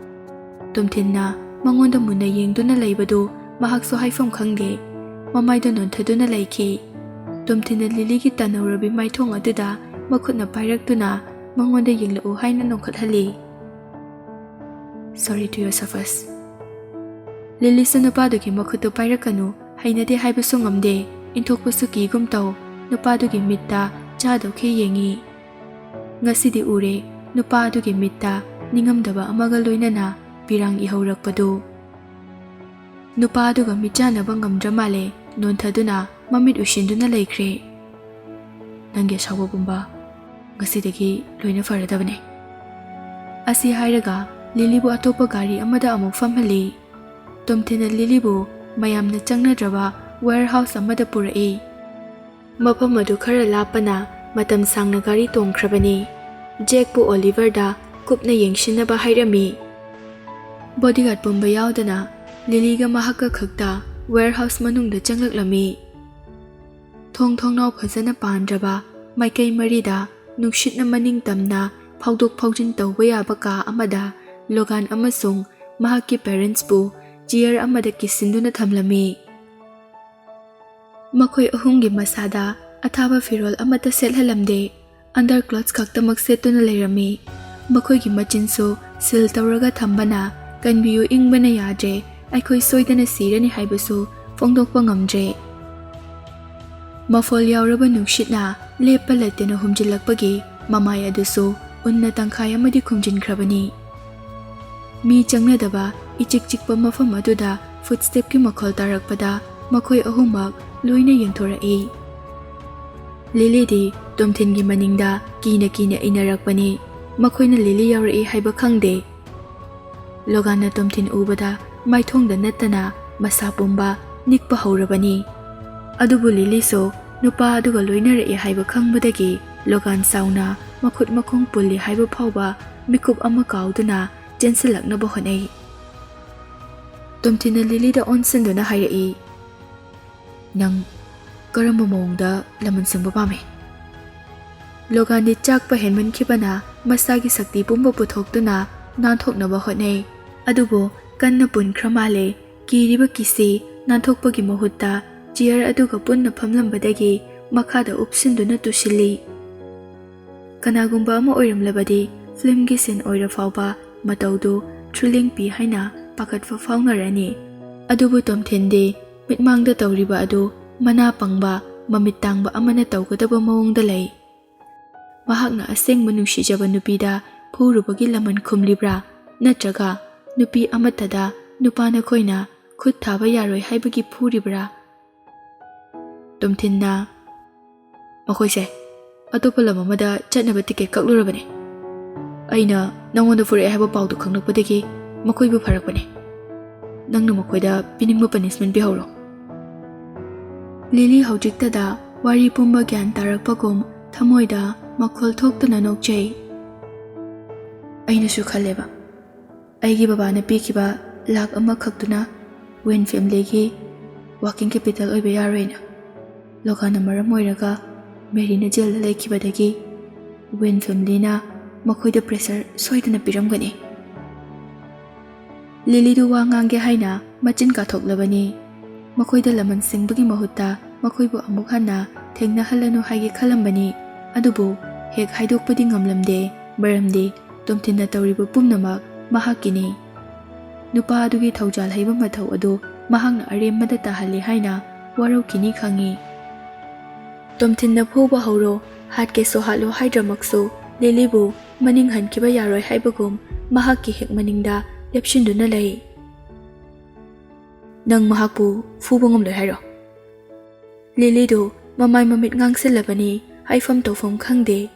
ꯇꯣꯝꯊꯤꯟꯅ ꯃꯉꯣꯟꯗ ꯃꯨꯟꯅ ꯌꯦꯡꯗꯨꯅ ꯂꯩꯕꯗꯨ ꯃꯍꯥꯛꯁꯨ ꯍꯥꯏꯐꯝ ꯈꯪꯗꯦ꯫ ꯃꯃꯥꯏꯗ ꯅꯣꯟꯊꯗꯨꯅ ꯂꯩꯈꯤ꯫ ꯇꯣꯝꯊꯤꯟꯅ ꯂꯤꯂꯤꯒꯤ ꯇꯅꯧꯔꯕꯤ ꯃꯥꯏꯊꯣꯡ ꯑꯗꯨꯗ ꯃꯈꯨꯠꯅ ꯄꯥꯏꯔꯛꯇꯨꯅ ꯃꯉꯣꯟꯗ ꯌꯦꯡꯂꯛꯎ ꯍꯥꯏꯅ ꯅꯣꯛꯈꯠꯍꯜꯂꯤ꯫ Sorry to your suffers. ꯂꯤꯂꯤꯁꯨ ꯅꯨꯄꯥꯗꯨꯒꯤ ꯃꯈꯨꯠꯇꯨ ꯄꯥꯏꯔꯛꯀꯅꯨ, ꯍꯩꯅꯗꯦ ꯍꯥꯏꯕꯁꯨ ꯉꯝꯗꯦ, ꯏꯟꯊꯣꯛꯄꯁꯨ ꯀꯤꯒꯨꯝ ꯇꯧ ꯅꯨꯄꯥꯗꯨꯒꯤ ꯃꯤꯠꯇ ꯆꯥꯗꯧꯈꯤ ꯌꯦꯡꯉꯤ꯫ ꯉꯁꯤꯗꯤ ꯎꯔꯦ ꯅꯨꯄꯥ ꯑꯗꯨꯒꯤ ꯃꯤꯠꯇ ꯅꯤꯡꯉꯝꯗꯕ ꯑꯃꯒ ꯂꯣꯏꯅꯅ ꯄꯤꯔꯥꯡ ꯏꯍꯧꯔꯛꯄꯗꯨ꯫ ꯅꯨꯄꯥ ꯑꯗꯨꯒ ꯃꯤꯠꯆꯥꯅꯕ ꯉꯝꯗ꯭ꯔ ꯃꯥꯜꯂꯦ, ꯅꯣꯟꯊꯗꯨꯅ ꯃꯃꯤꯠ ꯎꯏꯁꯤꯟꯗꯨꯅ ꯂꯩꯈ꯭ꯔꯦ꯫ ꯅꯪꯒꯤ ꯑꯁꯥꯎꯕ ꯄꯨꯝꯕ ꯉꯁꯤꯗꯒꯤ ꯂꯣꯏꯅ ꯐꯔꯗꯕꯅꯦ꯫ ꯑꯁꯤ ꯍꯥꯏꯔꯒ ꯂꯤꯂꯤꯕꯨ ꯑꯇꯣꯞꯄ ꯒꯥꯔꯤ ꯑꯃꯗ ꯑꯃꯨꯛ ꯐꯝꯍꯜꯂꯤ꯫ ꯇꯣꯝꯊꯤꯟꯅ ꯂꯤꯂꯤꯕꯨ ꯃꯌꯥꯝꯅ ꯆꯪꯅꯗ꯭ꯔꯕ ꯋꯦꯌꯔꯍꯥꯎꯁ ꯑꯃꯗ ꯄꯨꯔꯛꯏ꯫ ꯃꯐꯝ ꯑꯗꯨ ꯈꯔ ꯂꯥꯞꯄꯅ ꯃꯇꯝ ꯁꯥꯡꯅ ꯒꯥꯔꯤ ꯇꯣꯡꯈ꯭ꯔꯕꯅꯤ꯫ ꯖꯦꯛꯄꯨ ꯑꯣꯂꯤꯚꯔꯗ ꯀꯨꯞꯅ ꯌꯦꯡꯁꯤꯟꯅꯕ ꯍꯥꯏꯔꯝꯃꯤ꯫ ꯕꯣꯗꯤꯒꯥꯔꯗ ꯄꯨꯝꯕ ꯌꯥꯎꯗꯅ ꯂꯤꯂꯤꯒ ꯃꯍꯥꯛꯀ ꯈꯛꯇ ꯋꯦꯌꯔꯍꯥꯎꯁ ꯃꯅꯨꯡꯗ ꯆꯪꯂꯛꯂꯝꯃꯤ꯫ ꯊꯣꯡ ꯊꯣꯡꯅꯥꯎ ꯐꯖꯅ ꯄꯥꯟꯗ꯭ꯔꯕ ꯃꯥꯏꯀꯩ ꯃꯔꯤꯗ ꯅꯨꯡꯁꯤꯠꯅ ꯃꯅꯤꯡ ꯇꯝꯅ ꯐꯥꯎꯗꯣꯛ ꯐꯥꯎꯖꯤꯟ ꯇꯧꯕ ꯌꯥꯕ ꯀꯥ ꯑꯃꯗ ꯂꯣꯒꯥꯟ ꯑꯃꯁꯨꯡ ꯃꯍꯥꯛꯀꯤ ꯄꯦꯔꯦꯟꯠꯁꯄꯨ ꯆꯤꯌꯔ ꯑꯃꯗ ꯀꯤꯁꯤꯟꯗꯨꯅ ꯊꯝꯂꯝꯃꯤ꯫ ꯃꯈꯣꯏ ꯑꯍꯨꯝꯒꯤ ꯃꯁꯥꯗ ꯑꯊꯥꯕ ꯐꯤꯔꯣꯜ ꯑꯃꯠꯇ ꯁꯦꯠꯍꯜꯂꯝꯗꯦ, ꯑꯟꯗꯔꯀ꯭ꯂꯣꯊꯁ ꯈꯛꯇꯃꯛ ꯁꯦꯠꯇꯨꯅ ꯂꯩꯔꯝꯃꯤ꯫ ꯃꯈꯣꯏꯒꯤ ꯃꯆꯤꯟꯁꯨ ꯁꯤꯜ ꯇꯧꯔꯒ ꯊꯝꯕꯅ ꯀꯟꯕꯤꯌꯨ ꯏꯪꯕꯅ ꯌꯥꯗ꯭ꯔꯦ, ꯑꯩꯈꯣꯏ ꯁꯣꯏꯗꯅ ꯁꯤꯔꯅꯤ ꯍꯥꯏꯕꯁꯨ ꯐꯣꯡꯗꯣꯛꯄ ꯉꯝꯗ꯭ꯔꯦ꯫ ꯃꯐꯣꯜ ꯌꯥꯎꯔꯕ ꯅꯨꯡꯁꯤꯠꯅ ꯂꯦꯞꯄ ꯂꯩꯇꯅ ꯍꯨꯝꯖꯤꯜꯂꯛꯄꯒꯤ ꯃꯃꯥꯏ ꯑꯗꯨꯁꯨ ꯎꯟꯅ ꯇꯪꯈꯥꯏ ꯑꯃꯗꯤ ꯈꯨꯝꯖꯤꯟꯈ꯭ꯔꯕꯅꯤ꯫ ꯃꯤ ꯆꯪꯅꯗꯕ ꯏꯆꯤꯛ ꯆꯤꯛꯄ ꯃꯐꯝ ꯑꯗꯨꯗ ꯐꯨꯠꯁ꯭ꯇꯦꯞꯀꯤ ꯃꯈꯣꯜ ꯇꯥꯔꯛꯄꯗ ꯃꯈꯣꯏ ꯑꯍꯨꯝꯃꯛ ꯂꯣꯏꯅ ꯌꯦꯡꯊꯣꯔꯛꯏ꯫ ꯂꯤꯂꯤꯗꯤ ꯇꯣꯝꯊꯤꯟꯒꯤ ꯃꯅꯤꯡꯗ ꯀꯤꯅ ꯏꯟꯅꯔꯛꯄꯅꯤ꯫ ꯃꯈꯣꯏꯅ ꯂꯤꯂꯤ ꯌꯥꯎꯔꯛꯏ ꯍꯥꯏꯕ ꯈꯪꯗꯦ꯫ ꯂꯣꯒꯥꯟꯅ ꯇꯣꯝꯊꯤꯟ ꯎꯕꯗ ꯃꯥꯏꯊꯣꯡꯗ ꯅꯠꯇꯅ ꯃꯁꯥ ꯄꯨꯝꯕ ꯅꯤꯛꯄ ꯍꯧꯔꯕꯅꯤ꯫ ꯑꯗꯨꯕꯨ ꯂꯤꯂꯤꯁꯨ ꯅꯨꯄꯥ ꯑꯗꯨꯒ ꯂꯣꯏꯅꯔꯛꯏ ꯍꯥꯏꯕ ꯈꯪꯕꯗꯒꯤ ꯂꯣꯒꯥꯟ ꯆꯥꯎꯅ ꯃꯈꯨꯠ ꯃꯈꯣꯡ ꯄꯨꯜꯂꯤ ꯍꯥꯏꯕ ꯐꯥꯎꯕ ꯃꯤꯀꯨꯞ ꯑꯃ ꯀꯥꯎꯗꯨꯅ ꯆꯦꯟꯁꯤꯜꯂꯛꯅꯕ ꯍꯣꯠꯅꯩ꯫ ꯇꯣꯝꯊꯤꯟꯅ ꯂꯤꯂꯤꯗ ꯑꯣꯟꯁꯤꯟꯗꯨꯅ ꯍꯥꯏꯔꯛꯏ, "ꯅꯪ ꯀꯔꯝꯕ ꯃꯑꯣꯡꯗ ꯂꯃꯟ ꯁꯤꯡꯕ ꯄꯥꯝꯃꯤ?" ꯂꯣꯒꯥꯟꯗꯤ ꯆꯥꯛꯄ ꯍꯦꯟꯃꯟꯈꯤꯕꯅ ꯃꯁꯥꯒꯤ ꯁꯛꯇꯤ ꯄꯨꯝꯕ ꯄꯨꯊꯣꯛꯇꯨꯅ ꯅꯥꯟꯊꯣꯛꯅꯕ ꯍꯣꯠꯅꯩ꯫ ꯑꯗꯨꯕꯨ ꯀꯟꯅ ꯄꯨꯟꯈ꯭ꯔ ꯃꯥꯜꯂꯦ꯫ ꯀꯤꯔꯤꯕ ꯀꯤꯁꯤ ꯅꯥꯟꯊꯣꯛꯄꯒꯤ ꯃꯍꯨꯠꯇ ꯆꯤꯌꯔ ꯑꯗꯨꯒ ꯄꯨꯟꯅ ꯐꯝꯂꯝꯕꯗꯒꯤ ꯃꯈꯥꯗ ꯎꯞꯁꯤꯟꯗꯨꯅ ꯇꯨꯁꯤꯜꯂꯤ꯫ ꯀꯅꯥꯒꯨꯝꯕ ꯑꯃ ꯑꯣꯏꯔꯝꯂꯕꯗꯤ ꯐꯤल्मꯒꯤ ꯁꯤꯟ ꯑꯣꯏꯔ ꯐꯥꯎꯕ ꯃꯇꯧꯗꯨ ꯊ꯭ꯔꯤꯂꯤꯡ ꯄꯤ ꯍꯥꯏꯅ ꯄꯥꯈꯠꯄ ꯐꯥꯎꯅꯔꯅꯤ꯫ ꯑꯗꯨꯕꯨ ꯇꯣꯝꯊꯤꯟꯗꯤ ꯃꯤꯠꯃꯥꯡꯗ ꯇꯧꯔꯤꯕ ꯑꯗꯨ ꯃꯅꯥ ꯄꯪꯕ ꯃꯃꯤꯠ ꯇꯥꯡꯕ ꯑꯃꯅ ꯇꯧꯒꯗꯕ ꯃꯑꯣꯡꯗ ꯂꯩ꯫ ꯃꯍꯥꯛꯅ ꯑꯁꯦꯡꯕ ꯅꯨꯡꯁꯤꯖꯕ ꯅꯨꯄꯤꯗ ꯐꯨꯔꯨꯕꯒꯤ ꯂꯃꯟ ꯈꯨꯝꯂꯤꯕ꯭ꯔꯥ ꯅꯠꯇ꯭ꯔꯒ ꯅꯨꯄꯤ ꯑꯃꯠꯇꯗ ꯅꯨꯄꯥ ꯅꯈꯣꯏꯅ ꯈꯨꯠ ꯊꯥꯕ ꯌꯥꯔꯣꯏ ꯍꯥꯏꯕꯒꯤ ꯐꯨꯔꯤꯕ꯭ꯔꯥ? ꯇꯣꯝꯊꯤꯟꯅ, "ꯃꯈꯣꯏꯁꯦ ꯑꯇꯣꯞꯄ ꯂꯝ ꯑꯃꯗ ꯆꯠꯅꯕ ꯇꯤꯀꯦꯠ ꯀꯛꯂꯨꯔꯕꯅꯤ꯫ ꯑꯩꯅ ꯅꯪꯉꯣꯟꯗ ꯐꯨꯔꯛꯑꯦ ꯍꯥꯏꯕ ꯄꯥꯎꯗꯨ ꯈꯪꯂꯛꯄꯗꯒꯤ ꯃꯈꯣꯏꯕꯨ ꯐꯔꯛꯄꯅꯤ꯫ ꯅꯪꯅ ꯃꯈꯣꯏꯗ ꯄꯤꯅꯤꯡꯕ ꯄꯅꯤꯁꯃꯦꯟꯠ ꯄꯤꯍꯧꯔꯣ." ꯂꯤꯂꯤ ꯍꯧꯖꯤꯛꯇꯗ ꯋꯥꯔꯤ ꯄꯨꯝꯕ ꯒ꯭ꯌꯥꯟ ꯇꯥꯔꯛꯄꯒꯨꯝ ꯊꯃꯣꯏꯗ ꯃꯈꯣꯜ ꯊꯣꯛꯇꯨꯅ ꯅꯣꯛꯆꯩ꯫ "ꯑꯩꯅꯁꯨ ꯈꯜꯂꯦꯕ, ꯑꯩꯒꯤ ꯕꯕꯥꯅ ꯄꯤꯈꯤꯕ ꯂꯥꯛ ꯑꯃꯈꯛꯇꯨꯅ ꯋꯦꯟ ꯐꯦꯃꯤꯂꯤꯒꯤ ꯋꯥꯔꯀꯤꯡ ꯀꯦꯄꯤꯇꯦꯜ ꯑꯣꯏꯕ ꯌꯥꯔꯣꯏꯅ꯫ ꯂꯣꯒꯥꯟꯅ ꯃꯔꯝ ꯑꯣꯏꯔꯒ ꯃꯦꯔꯤꯅ ꯖꯦꯜꯗ ꯂꯩꯈꯤꯕꯗꯒꯤ ꯋꯦꯟ ꯐꯦꯃꯤꯂꯤꯅ ꯃꯈꯣꯏꯗ ꯄ꯭ꯔꯦꯁꯔ ꯁꯣꯏꯗꯅ ꯄꯤꯔꯝꯒꯅꯤ." ꯂꯤꯂꯤꯗꯨ ꯋꯥ ꯉꯥꯡꯒꯦ ꯍꯥꯏꯅ ꯃꯆꯤꯟ ꯀꯥꯊꯣꯛꯂꯕꯅꯤ꯫ ꯃꯈꯣꯏꯗ ꯂꯃꯟ ꯁꯤꯡꯕꯒꯤ ꯃꯍꯨꯠꯇ ꯃꯈꯣꯏꯕꯨ ꯑꯃꯨꯛ ꯍꯟꯅ ꯊꯦꯡꯅꯍꯜꯂꯅꯨ ꯍꯥꯏꯒꯦ ꯈꯜꯂꯝꯕꯅꯤ꯫ ꯑꯗꯨꯕꯨ ꯍꯦꯛ ꯍꯥꯏꯗꯣꯛꯄꯗꯤ ꯉꯝꯂꯝꯗꯦ, ꯃꯔꯝꯗꯤ ꯇꯣꯝꯊꯤꯟꯅ ꯇꯧꯔꯤꯕ ꯄꯨꯝꯅꯃꯛ ꯃꯍꯥꯛꯀꯤꯅꯤ꯫ ꯅꯨꯄꯥ ꯑꯗꯨꯒꯤ ꯊꯧꯖꯥꯜ ꯍꯩꯕ ꯃꯊꯧ ꯑꯗꯨ ꯃꯍꯥꯛꯅ ꯑꯔꯦꯝꯕꯗ ꯇꯥꯍꯜꯂꯤ ꯍꯥꯏꯅ ꯋꯥꯔꯧꯈꯤꯅꯤ ꯈꯪꯏ꯫ ꯇꯣꯝꯊꯤꯟꯅ ꯐꯨꯕ ꯍꯧꯔꯣ, ꯍꯥꯠꯀꯦꯁꯨ ꯍꯥꯠꯂꯣ ꯍꯥꯏꯗ꯭ꯔꯃꯛꯁꯨ ꯂꯤꯂꯤꯕꯨ ꯃꯅꯤꯡ ꯍꯟꯈꯤꯕ ꯌꯥꯔꯣꯏ ꯍꯥꯏꯕꯒꯨꯝ ꯃꯍꯥꯛꯀꯤ ꯍꯦꯛ ꯃꯅꯤꯡꯗ ꯂꯦꯞꯁꯤꯟꯗꯨꯅ ꯂꯩ꯫ "ꯅꯪ ꯃꯍꯥꯛꯄꯨ ꯐꯨꯕ ꯉꯝꯂꯣꯏ ꯍꯥꯏꯔꯣ?" ꯂꯤꯂꯤꯗꯨ ꯃꯃꯥꯏ ꯃꯃꯤꯠ ꯉꯥꯡꯁꯤꯜꯂꯕꯅꯤ, ꯍꯥꯏꯐꯝ ꯇꯧꯐꯝ ꯈꯪꯗꯦ꯫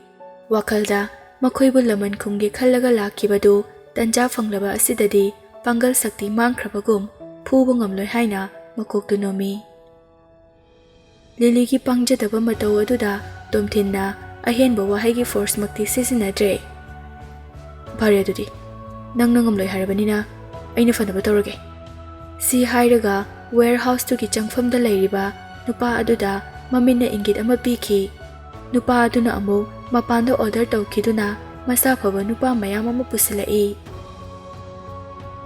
ꯋꯥꯈꯜꯗ ꯃꯈꯣꯏꯕꯨ ꯂꯃꯟ ꯈꯨꯝꯒꯦ ꯈꯜꯂꯒ ꯂꯥꯛꯈꯤꯕꯗꯨ ꯇꯟꯖꯥ ꯐꯪꯂꯕ ꯑꯁꯤꯗꯗꯤ ꯄꯥꯡꯒꯜ ꯁꯛꯇꯤ ꯃꯥꯡꯈ꯭ꯔꯕꯒꯨꯝ ꯐꯨꯕ ꯉꯝꯂꯣꯏ ꯍꯥꯏꯅ ꯃꯀꯣꯛꯇꯨ ꯅꯣꯝꯃꯤ꯫ ꯂꯤꯂꯤꯒꯤ ꯄꯪꯖꯗꯕ ꯃꯇꯧ ꯑꯗꯨꯗ ꯇꯣꯝꯊꯤꯟꯅ ꯑꯍꯦꯟꯕ ꯋꯥꯍꯩꯒꯤ ꯐꯣꯔꯁꯃꯛꯇꯤ ꯁꯤꯖꯤꯟꯅꯗ꯭ꯔꯦ꯫ "ꯐꯔꯦ ꯑꯗꯨꯗꯤ, ꯅꯪꯅ ꯉꯝꯂꯣꯏ ꯍꯥꯏꯔꯕꯅꯤꯅ ꯑꯩꯅ ꯐꯅꯕ ꯇꯧꯔꯒꯦ." ꯁꯤ ꯍꯥꯏꯔꯒ ꯋꯦꯌꯔꯍꯥꯎꯁꯇꯨꯒꯤ ꯆꯪꯐꯝꯗ ꯂꯩꯔꯤꯕ ꯅꯨꯄꯥ ꯑꯗꯨꯗ ꯃꯃꯤꯠꯅ ꯏꯪꯒꯤꯠ ꯑꯃ ꯄꯤꯈꯤ꯫ ꯅꯨꯄꯥ ꯑꯗꯨꯅ ꯑꯃꯨꯛ ꯃꯄꯥꯟꯗ ꯑꯣꯔꯗꯔ ꯇꯧꯈꯤꯗꯨꯅ ꯃꯁꯥ ꯐꯕ ꯅꯨꯄꯥ ꯃꯌꯥꯝ ꯑꯃ ꯄꯨꯁꯤꯜꯂꯛꯏ꯫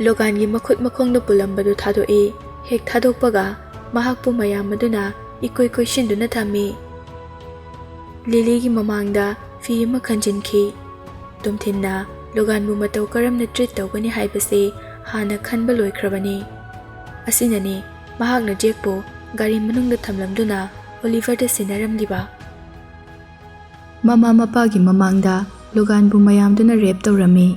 ꯂꯣꯒꯥꯟꯒꯤ ꯃꯈꯨꯠ ꯃꯈꯣꯡꯗ ꯄꯨꯜꯂꯝꯕꯗꯨ ꯊꯥꯗꯣꯛꯏ꯫ ꯍꯦꯛ ꯊꯥꯗꯣꯛꯄꯒ ꯃꯍꯥꯛꯄꯨ ꯃꯌꯥꯝ ꯑꯗꯨꯅ ꯏꯀꯣꯏ ꯀꯣꯏꯁꯤꯟꯗꯨꯅ ꯊꯝꯃꯤ꯫ ꯂꯤꯂꯤꯒꯤ ꯃꯃꯥꯡꯗ ꯐꯤ ꯑꯃ ꯈꯟꯖꯤꯟꯈꯤ꯫ ꯇꯣꯝꯊꯤꯟꯅ ꯂꯣꯒꯥꯟꯕꯨ ꯃꯇꯧ ꯀꯔꯝꯅ ꯇ꯭ꯔꯤꯠ ꯇꯧꯒꯅꯤ ꯍꯥꯏꯕꯁꯤ ꯍꯥꯟꯅ ꯈꯟꯕ ꯂꯣꯏꯈ꯭ꯔꯕꯅꯤ꯫ ꯑꯁꯤꯅꯅꯤ ꯃꯍꯥꯛꯅ ꯖꯦꯛꯄꯨ ꯒꯥꯔꯤ ꯃꯅꯨꯡꯗ ꯊꯝꯂꯝꯗꯨꯅ ꯑꯣꯂꯤꯚꯔꯗ ꯁꯤꯟꯅꯔꯝꯂꯤꯕ꯫ ꯃꯃꯥ ꯃꯄꯥꯒꯤ ꯃꯃꯥꯡꯗ ꯂꯣꯒꯥꯟꯕꯨ ꯃꯌꯥꯝꯗꯨꯅ ꯔꯦꯞ ꯇꯧꯔꯝꯃꯤ꯫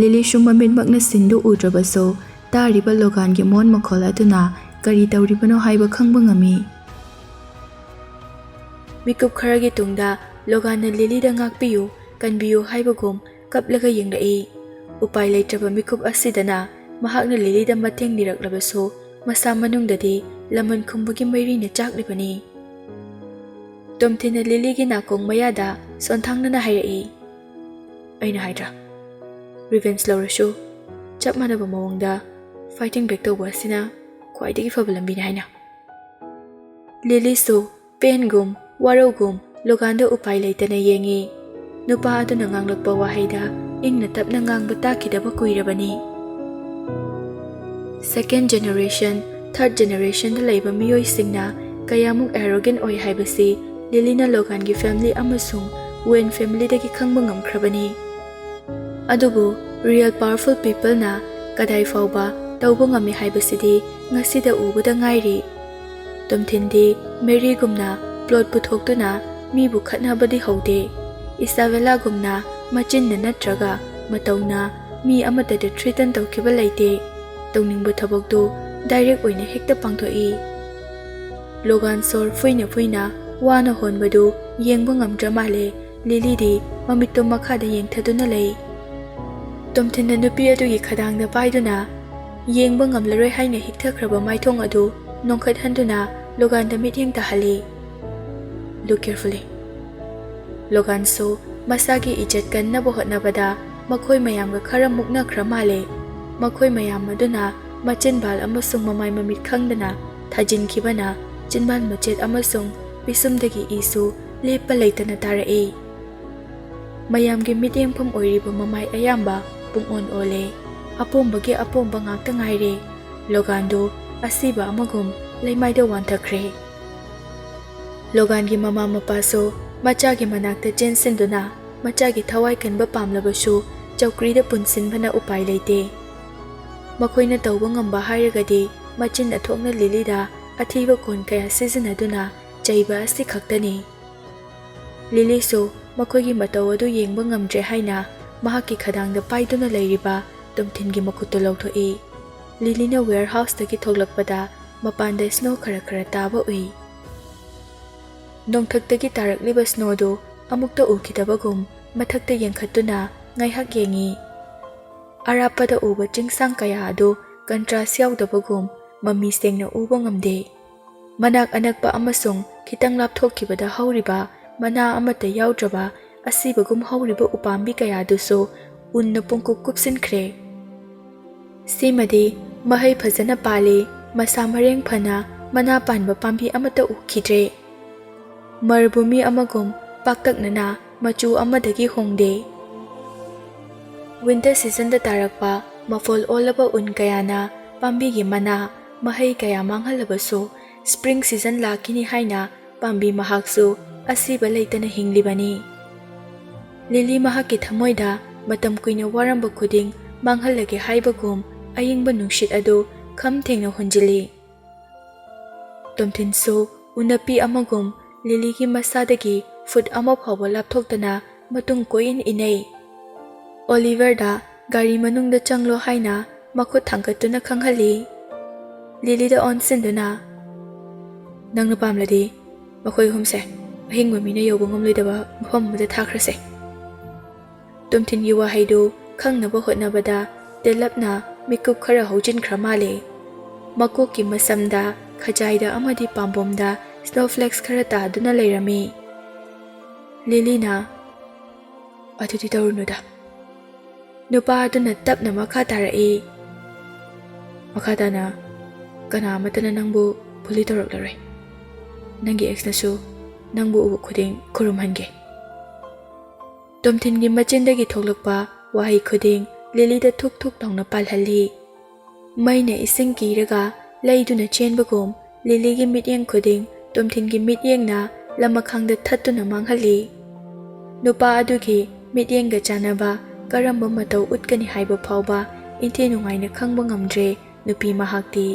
ꯂꯤꯂꯤꯁꯨ ꯃꯃꯤꯠꯃꯛꯅ ꯁꯤꯟꯗꯨ ꯎꯗ꯭ꯔꯕꯁꯨ ꯇꯥꯔꯤꯕ ꯂꯣꯒꯥꯟꯒꯤ ꯃꯣꯟ ꯃꯈꯣꯜ ꯑꯗꯨꯅ ꯀꯔꯤ ꯇꯧꯔꯤꯕꯅꯣ ꯍꯥꯏꯕ ꯈꯪꯕ ꯉꯝꯃꯤ꯫ ꯃꯤꯀꯨꯞ ꯈꯔꯒꯤ ꯇꯨꯡꯗ ꯂꯣꯒꯥꯟꯅ ꯂꯤꯂꯤꯗ ꯉꯥꯛꯄꯤꯌꯨ, ꯀꯟꯕꯤꯌꯨ ꯍꯥꯏꯕꯒꯨꯝ ꯀꯞꯂꯒ ꯌꯦꯡꯂꯛꯏ꯫ ꯎꯄꯥꯏ ꯂꯩꯇ꯭ꯔꯕ ꯃꯤꯀꯨꯞ ꯑꯁꯤꯗꯅ ꯃꯍꯥꯛꯅ ꯂꯤꯂꯤꯗ ꯃꯇꯦꯡ ꯅꯤꯔꯛꯂꯕꯁꯨ ꯃꯁꯥ ꯃꯅꯨꯡꯗꯗꯤ ꯂꯃꯟ ꯈꯨꯝꯕꯒꯤ ꯃꯩꯔꯤꯅ ꯆꯥꯛꯂꯤꯕꯅꯤ꯫ ꯇꯣꯝꯊꯤꯟꯅ ꯂꯤꯂꯤꯒꯤ ꯅꯥꯀꯣꯡ ꯃꯌꯥꯗ ꯁꯣꯟꯊꯥꯡꯅꯅ ꯍꯥꯏꯔꯛꯏ, "ꯑꯩꯅ ꯍꯥꯏꯗ꯭ꯔꯥ, ꯔꯤꯚꯦꯟꯁ ꯂꯧꯔꯁꯨ ꯆꯞ ꯃꯥꯟꯅꯕ ꯃꯑꯣꯡꯗ ꯐꯥꯏꯇꯤꯡ ꯕꯦꯛ ꯇꯧꯕ ꯑꯁꯤꯅ ꯈ꯭ꯋꯥꯏꯗꯒꯤ ꯐꯕ ꯂꯝꯕꯤꯅꯤ ꯍꯥꯏꯅ." ꯂꯤꯂꯤꯁꯨ ꯄꯦꯟꯒꯨꯝ ꯋꯥꯔꯧꯒꯨꯝ ꯂꯣꯒꯥꯟꯗ ꯎꯄꯥꯏ ꯂꯩꯇꯅ ꯌꯦꯡꯉꯤ꯫ ꯅꯨꯄꯥ ꯑꯗꯨꯅ ꯉꯥꯡꯂꯛꯄ ꯋꯥꯍꯩꯗ ꯏꯪꯅ ꯇꯞꯅ ꯉꯥꯡꯕ ꯇꯥꯈꯤꯗꯕ ꯀꯨꯏꯔꯕꯅꯤ꯫ ꯁꯦꯀꯦꯟ ꯖꯦꯅꯦꯔꯦꯁꯟ, ꯊꯥꯔꯠ ꯖꯦꯅꯦꯔꯦꯁꯟꯗ ꯂꯩꯕ ꯃꯤꯑꯣꯏꯁꯤꯡꯅ ꯀꯌꯥꯃꯨꯛ ꯑꯦꯔꯣꯒꯦꯟ ꯑꯣꯏ ꯍꯥꯏꯕꯁꯤ ꯂꯤꯂꯤꯅ ꯂꯣꯒꯥꯟꯒꯤ ꯐꯦꯃꯤꯂꯤ ꯑꯃꯁꯨꯡ ꯋꯦꯟ ꯐꯦꯃꯤꯂꯤꯗꯒꯤ ꯈꯪꯕ ꯉꯝꯈ꯭ꯔꯕꯅꯤ꯫ ꯑꯗꯨꯕꯨ ꯔꯤꯌꯦꯜ ꯄꯥꯋꯔꯐꯨꯜ ꯄꯤꯄꯜꯅ ꯀꯗꯥꯏ ꯐꯥꯎꯕ ꯇꯧꯕ ꯉꯝꯃꯤ ꯍꯥꯏꯕꯁꯤꯗꯤ ꯉꯁꯤꯗ ꯎꯕꯗ ꯉꯥꯏꯔꯤ꯫ ꯇꯣꯝꯊꯤꯟꯗꯤ ꯃꯦꯔꯤꯒꯨꯝꯅ ꯄ꯭ꯂꯣꯠ ꯄꯨꯊꯣꯛꯇꯨꯅ ꯃꯤꯕꯨ ꯈꯠꯅꯕꯗꯤ ꯍꯧꯗꯦ꯫ ꯏꯁꯥꯕꯦꯂꯥꯒꯨꯝꯅ ꯃꯆꯤꯟꯅ ꯅꯠꯇ꯭ꯔꯒ ꯃꯇꯧꯅ ꯃꯤ ꯑꯃꯠꯇꯗ ꯊ꯭ꯔꯤꯇꯟ ꯇꯧꯈꯤꯕ ꯂꯩꯇꯦ꯫ ꯇꯧꯅꯤꯡꯕ ꯊꯕꯛꯇꯨ ꯗꯥꯏꯔꯦꯛ ꯑꯣꯏꯅ ꯍꯦꯛꯇ ꯄꯥꯡꯊꯣꯛꯏ꯫ ꯂꯣꯒꯥꯟ ꯁꯣꯔ ꯐꯨꯏꯅ ꯐꯨꯏꯅ ꯋꯥꯅ ꯍꯣꯟꯕꯗꯨ ꯌꯦꯡꯕ ꯉꯝꯗ꯭ꯔ ꯃꯥꯜꯂꯦ꯫ ꯂꯤꯂꯤꯗꯤ ꯃꯃꯤꯠꯇꯨ ꯃꯈꯥꯗ ꯌꯦꯡꯊꯗꯨꯅ ꯂꯩ꯫ ꯇꯣꯝꯊꯤꯟꯅ ꯅꯨꯄꯤ ꯑꯗꯨꯒꯤ ꯈꯗꯥꯡꯗ ꯄꯥꯏꯗꯨꯅ ꯌꯦꯡꯕ ꯉꯝꯂꯔꯣꯏ ꯍꯥꯏꯅ ꯍꯤꯛꯊꯈ꯭ꯔꯕ ꯃꯥꯏꯊꯣꯡ ꯑꯗꯨ ꯅꯣꯡꯈꯠꯍꯟꯗꯨꯅ ꯂꯣꯒꯥꯟꯗ ꯃꯤꯠꯌꯦꯡ ꯇꯥꯍꯜꯂꯤ꯫ "ꯂꯨꯛ ꯀꯦꯌꯔꯐꯨꯜꯂꯤ"꯫ ꯂꯣꯒꯥꯟꯁꯨ ꯃꯁꯥꯒꯤ ꯏꯖꯠ ꯀꯟꯅꯕ ꯍꯣꯠꯅꯕꯗ ꯃꯈꯣꯏ ꯃꯌꯥꯝꯒ ꯈꯔ ꯃꯨꯛꯅꯈ꯭ꯔ ꯃꯥꯜꯂꯦ꯫ ꯃꯈꯣꯏ ꯃꯌꯥꯝ ꯑꯗꯨꯅ ꯃꯆꯤꯟꯕꯥꯜ ꯑꯃꯁꯨꯡ ꯃꯃꯥꯏ ꯃꯃꯤꯠ ꯈꯪꯗꯅ ꯊꯥꯖꯤꯟꯈꯤꯕꯅ ꯆꯤꯟꯕꯥꯟ ꯃꯆꯦꯠ ꯑꯃꯁꯨꯡ ꯄꯤꯁꯨꯝꯗꯒꯤ ꯏꯁꯨ ꯂꯦꯞꯄ ꯂꯩꯇꯅ ꯇꯥꯔꯛꯏ꯫ ꯃꯌꯥꯝꯒꯤ ꯃꯤꯠꯌꯦꯡꯐꯝ ꯑꯣꯏꯔꯤꯕ ꯃꯃꯥꯏ ꯑꯌꯥꯝꯕ ꯄꯨꯡꯑꯣꯟ ꯑꯣꯜꯂꯦ꯫ ꯑꯄꯣꯝꯕꯒꯤ ꯑꯄꯣꯝꯕ ꯉꯥꯛꯇ ꯉꯥꯏꯔꯦ꯫ ꯂꯣꯒꯥꯟꯗꯨ ꯑꯁꯤꯕ ꯑꯃꯒꯨꯝ ꯂꯩꯃꯥꯏꯗ ꯋꯥꯟꯊꯈ꯭ꯔꯦ꯫ ꯂꯣꯒꯥꯟꯒꯤ ꯃꯃꯥ ꯃꯄꯥꯁꯨ ꯃꯆꯥꯒꯤ ꯃꯅꯥꯛꯇ ꯆꯦꯟꯁꯤꯟꯗꯨꯅ ꯃꯆꯥꯒꯤ ꯊꯋꯥꯏ ꯀꯟꯕ ꯄꯥꯝꯂꯕꯁꯨ ꯆꯧꯀ꯭ꯔꯤꯗ ꯄꯨꯟꯁꯤꯟꯕꯅ ꯎꯄꯥꯏ ꯂꯩꯇꯦ꯫ ꯃꯈꯣꯏꯅ ꯇꯧꯕ ꯉꯝꯕ ꯍꯥꯏꯔꯒꯗꯤ ꯃꯆꯤꯟ ꯑꯊꯣꯛꯅ ꯂꯤꯂꯤꯗ ꯑꯊꯤꯕ ꯀꯣꯟ ꯀꯌꯥ ꯁꯤꯖꯤꯟꯅꯗꯨꯅ ꯆꯩꯕ ꯑꯁꯤ ꯈꯛꯇꯅꯤ꯫ ꯂꯤꯂꯤꯁꯨ ꯃꯈꯣꯏꯒꯤ ꯃꯇꯧ ꯑꯗꯨ ꯌꯦꯡꯕ ꯉꯝꯗ꯭ꯔꯦ ꯍꯥꯏꯅ ꯃꯍꯥꯛꯀꯤ ꯈꯗꯥꯡꯗ ꯄꯥꯏꯗꯨꯅ ꯂꯩꯔꯤꯕ ꯇꯣꯝꯊꯤꯟꯒꯤ ꯃꯈꯨꯠꯇꯨ ꯂꯧꯊꯣꯛꯏ꯫ ꯂꯤꯂꯤꯅ ꯋꯦꯌꯔꯍꯥꯎꯁꯇꯒꯤ ꯊꯣꯛꯂꯛꯄꯗ ꯃꯄꯥꯟꯗ ꯁ꯭ꯅꯣ ꯈꯔ ꯈꯔ ꯇꯥꯕ ꯎꯏ꯫ ꯅꯣꯡꯊꯛꯇꯒꯤ ꯇꯥꯔꯛꯂꯤꯕ ꯁ꯭ꯅꯣꯗꯨ ꯑꯃꯨꯛꯇ ꯎꯈꯤꯗꯕꯒꯨꯝ ꯃꯊꯛꯇ ꯌꯦꯡꯈꯠꯇꯨꯅ ꯉꯥꯏꯍꯥꯛ ꯌꯦꯡꯉꯤ꯫ ꯑꯔꯥꯞꯄꯗ ꯎꯕ ꯆꯤꯡꯁꯥꯡ ꯀꯌꯥ ꯑꯗꯨ ꯀꯟꯇ꯭ꯔꯥꯁ ꯌꯥꯎꯗꯕꯒꯨꯝ ꯃꯃꯤ ꯁꯦꯡꯅ ꯎꯕ ꯉꯝꯗꯦ꯫ ꯃꯅꯥꯛ ꯑꯅꯛꯄ ꯑꯃꯁꯨꯡ ꯈꯤꯇꯪ ꯂꯥꯞꯊꯣꯛꯈꯤꯕꯗ ꯍꯧꯔꯤꯕ ꯃꯅꯥ ꯑꯃꯠꯇ ꯌꯥꯎꯗ꯭ꯔꯕ ꯑꯁꯤꯕꯒꯨꯝ ꯍꯧꯔꯤꯕ ꯎꯄꯥꯝꯕꯤ ꯀꯌꯥꯗꯨꯁꯨ ꯎꯟꯅ ꯄꯨꯡꯀꯨꯞ ꯀꯨꯞꯁꯤꯟꯈ꯭ꯔꯦ꯫ ꯁꯤꯃꯗꯤ ꯃꯍꯩ ꯐꯖꯅ ꯄꯥꯜꯂꯤ, ꯃꯁꯥ ꯃꯔꯦꯡ ꯐꯅ ꯃꯅꯥ ꯄꯥꯟꯕ ꯄꯥꯝꯕꯤ ꯑꯃꯠꯇ ꯎꯈꯤꯗ꯭ꯔꯦ꯫ ꯃꯔꯚꯨꯃꯤ ꯑꯃꯒꯨꯝ ꯄꯥꯛꯇꯛꯅꯅ ꯃꯆꯨ ꯑꯃꯗꯒꯤ ꯍꯣꯡꯗꯦ꯫ ꯋꯤꯟꯇꯔ ꯁꯤꯖꯟꯗ ꯇꯥꯔꯛꯄ ꯃꯐꯣꯜ ꯑꯣꯜꯂꯕ ꯎꯟ ꯀꯌꯥꯅ ꯄꯥꯝꯕꯤꯒꯤ ꯃꯅꯥ ꯃꯍꯩ ꯀꯌꯥ ꯃꯥꯡꯍꯜꯂꯕꯁꯨ ꯁ꯭ꯄ꯭ꯔꯤꯡ ꯁꯤꯖꯟ ꯂꯥꯛꯈꯤꯅꯤ ꯍꯥꯏꯅ ꯄꯥꯝꯕꯤ ꯃꯍꯥꯛꯁꯨ ꯑꯁꯤꯕ ꯂꯩꯇꯅ ꯍꯤꯡꯂꯤꯕꯅꯤ꯫ ꯂꯤꯂꯤ ꯃꯍꯥꯛꯀꯤ ꯊꯃꯣꯏꯗ ꯃꯇꯝ ꯀꯨꯏꯅ ꯋꯥꯔꯝꯕ ꯈꯨꯗꯤꯡ ꯃꯥꯡꯍꯜꯂꯒꯦ ꯍꯥꯏꯕꯒꯨꯝ ꯑꯏꯪꯕ ꯅꯨꯡꯁꯤꯠ ꯑꯗꯨ ꯈꯝ ꯊꯦꯡꯅ ꯍꯣꯟꯖꯤꯜꯂꯤ꯫ ꯇꯣꯝꯊꯤꯟꯁꯨ ꯎꯅꯞꯄꯤ ꯑꯃꯒꯨꯝ ꯂꯤꯂꯤꯒꯤ ꯃꯁꯥꯗꯒꯤ ꯐꯨꯠ ꯑꯃ ꯐꯥꯎꯕ ꯂꯥꯞꯊꯣꯛꯇꯅ ꯃꯇꯨꯡ ꯀꯣꯏꯏꯟ ꯏꯟꯅꯩ꯫ ꯑꯣꯂꯤꯚꯔꯗ ꯒꯥꯔꯤ ꯃꯅꯨꯡꯗ ꯆꯪꯂꯣ ꯍꯥꯏꯅ ꯃꯈꯨꯠ ꯊꯥꯡꯒꯠꯇꯨꯅ ꯈꯪꯍꯜꯂꯤ꯫ ꯂꯤꯂꯤꯗ ꯑꯣꯟꯁꯤꯟꯗꯨꯅ "ꯅꯪꯅ ꯄꯥꯝꯂꯗꯤ ꯃꯈꯣꯏ ꯑꯍꯨꯝꯁꯦ ꯑꯍꯤꯡꯕ ꯃꯤꯅ ꯌꯧꯕ ꯉꯝꯂꯣꯏꯗꯕ ꯃꯐꯝ ꯑꯃꯗ ꯊꯥꯈ꯭ꯔꯁꯦ"꯫ ꯇꯣꯝꯊꯤꯟꯒꯤ ꯋꯥꯍꯩꯗꯨ ꯈꯪꯅꯕ ꯍꯣꯠꯅꯕꯗ ꯇꯦꯂꯞꯅ ꯃꯤꯀꯨꯞ ꯈꯔ ꯍꯧꯖꯤꯟꯈ꯭ꯔ ꯃꯥꯜꯂꯦ꯫ ꯃꯀꯣꯛꯀꯤ ꯃꯁꯝꯗ, ꯈꯖꯥꯏꯗ ꯑꯃꯗꯤ ꯄꯥꯝꯕꯣꯝꯗ ꯁ꯭ꯅꯣꯐ꯭ꯂꯦꯛꯁ ꯈꯔ ꯇꯥꯗꯨꯅ ꯂꯩꯔꯝꯃꯤ꯫ ꯂꯤꯂꯤꯅ "ꯑꯗꯨꯗꯤ ꯇꯧꯔꯨꯅꯨꯗ"꯫ ꯅꯨꯄꯥ ꯑꯗꯨꯅ ꯇꯞꯅ ꯃꯈꯥ ꯇꯥꯔꯛꯏ꯫ "ꯃꯈꯥ ꯇꯥꯅ ꯀꯅꯥ ꯑꯃꯠꯇꯅ ꯅꯪꯕꯨ ꯕꯨꯂꯤ ꯇꯧꯔꯛꯂꯔꯣꯏ꯫ ꯅꯪꯒꯤ ꯑꯦꯛꯁꯅꯁꯨ ꯅꯪꯕꯨ ꯎꯕ ꯈꯨꯗꯤꯡ ꯈꯨꯔꯨꯝꯍꯟꯒꯦ"꯫ ꯇꯣꯝꯊꯤꯟꯒꯤ ꯃꯆꯤꯟꯗꯒꯤ ꯊꯣꯛꯂꯛꯄ ꯋꯥꯍꯩ ꯈꯨꯗꯤꯡ ꯂꯤꯂꯤꯗ ꯊꯨꯛ ꯊꯨꯛ ꯂꯥꯎꯅ ꯄꯥꯜꯍꯜꯂꯤ꯫ ꯃꯩꯅ ꯏꯁꯤꯡ ꯀꯤꯔꯒ ꯂꯩꯗꯨꯅ ꯆꯦꯟꯕꯒꯨꯝ ꯂꯤꯂꯤꯒꯤ ꯃꯤꯠꯌꯦꯡ ꯈꯨꯗꯤꯡ ꯇꯣꯝꯊꯤꯟꯒꯤ ꯃꯤꯠꯌꯦꯡꯅ ꯂꯃꯈꯥꯡꯗ ꯊꯠꯇꯨꯅ ꯃꯥꯡꯍꯜꯂꯤ꯫ ꯅꯨꯄꯥ ꯑꯗꯨꯒꯤ ꯃꯤꯠꯌꯦꯡꯒ ꯆꯥꯟꯅꯕ ꯀꯔꯝꯕ ꯃꯇꯧ ꯎꯠꯀꯅꯤ ꯍꯥꯏꯕ ꯐꯥꯎꯕ ꯏꯟꯊꯤ ꯅꯨꯡꯉꯥꯏꯅ ꯈꯪꯕ ꯉꯝꯗ꯭ꯔꯦ ꯅꯨꯄꯤ ꯃꯍꯥꯛꯇꯤ꯫